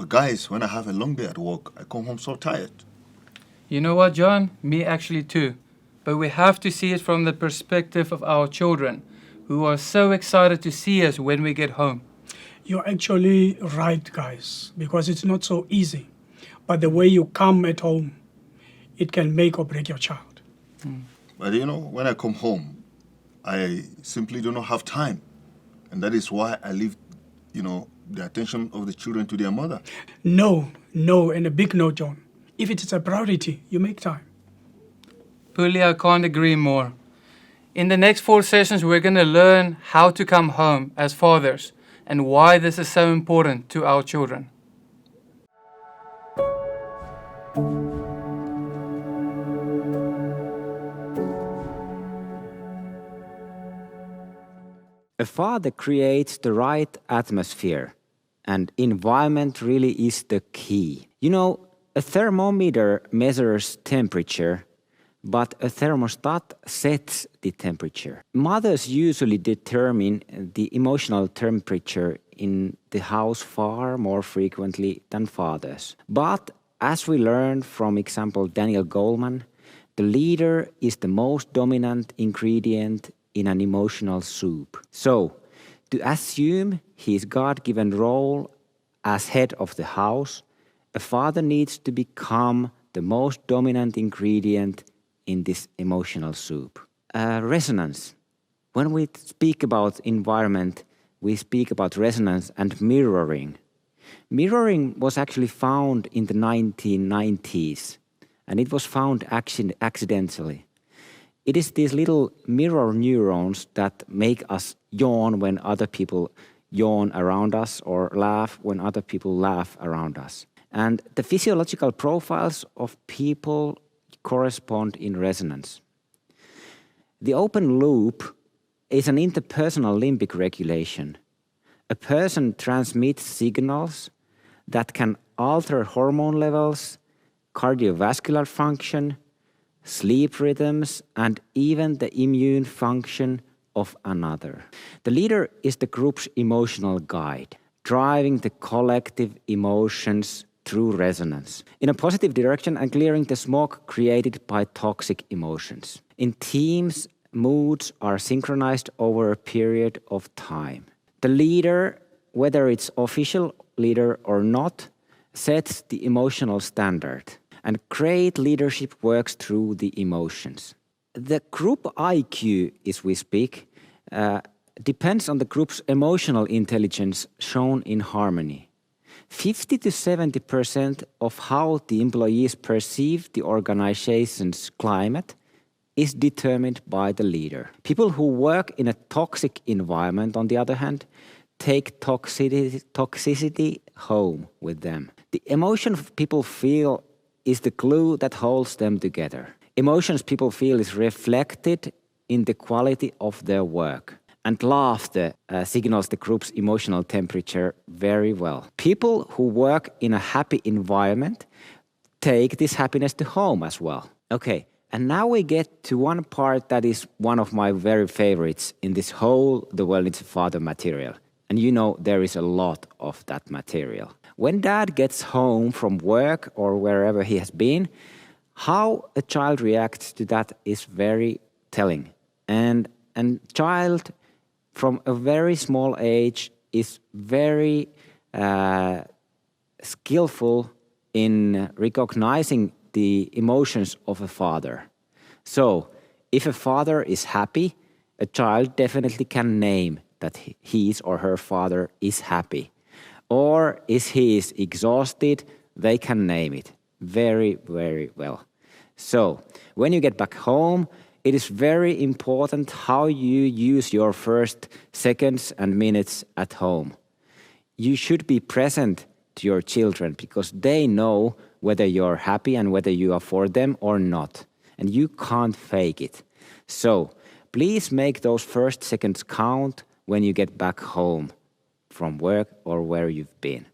But guys, when I have a long day at work, I come home so tired. You know what, John? Me actually too. But we have to see it from the perspective of our children, who are so excited to see us when we get home. You're actually right, guys, because it's not so easy. But the way you come at home, it can make or break your child. But you know, when I come home, I simply do not have time. And that is why I leave, the attention of the children to their mother. No, and a big no, John. If it is a priority, you make time. Puli, I can't agree more. In the next 4 sessions, we're going to learn how to come home as fathers and why this is so important to our children. A father creates the right atmosphere, and environment really is the key. You know, a thermometer measures temperature, but a thermostat sets the temperature. Mothers usually determine the emotional temperature in the house far more frequently than fathers. But as we learned from example Daniel Goleman, the leader is the most dominant ingredient in an emotional soup. So, to assume his God-given role as head of the house, a father needs to become the most dominant ingredient in this emotional soup. Resonance. When we speak about environment, we speak about resonance and mirroring. Mirroring was actually found in the 1990s, and it was found accidentally. It is these little mirror neurons that make us yawn when other people yawn around us or laugh when other people laugh around us. And the physiological profiles of people correspond in resonance. The open loop is an interpersonal limbic regulation. A person transmits signals that can alter hormone levels, cardiovascular function, sleep rhythms, and even the immune function of another. The leader is the group's emotional guide, driving the collective emotions through resonance in a positive direction and clearing the smoke created by toxic emotions. In teams, moods are synchronized over a period of time. The leader, whether it's official leader or not, sets the emotional standard. And great leadership works through the emotions. The group IQ, as we speak, depends on the group's emotional intelligence shown in harmony. 50 to 70% of how the employees perceive the organization's climate is determined by the leader. People who work in a toxic environment, on the other hand, take toxicity home with them. The emotion people feel is the glue that holds them together. Emotions people feel is reflected in the quality of their work. And laughter signals the group's emotional temperature very well. People who work in a happy environment take this happiness to home as well. Okay, and now we get to one part that is one of my very favorites in this whole The World Needs a Father material. And you know there is a lot of that material. When dad gets home from work or wherever he has been, how a child reacts to that is very telling. And child from a very small age is very skillful in recognizing the emotions of a father. So, if a father is happy, a child definitely can name that his or her father is happy. Or if he is exhausted, they can name it very, very well. So, when you get back home, it is very important how you use your first seconds and minutes at home. You should be present to your children because they know whether you're happy and whether you are for them or not. And you can't fake it. So, please make those first seconds count when you get back home from work or where you've been.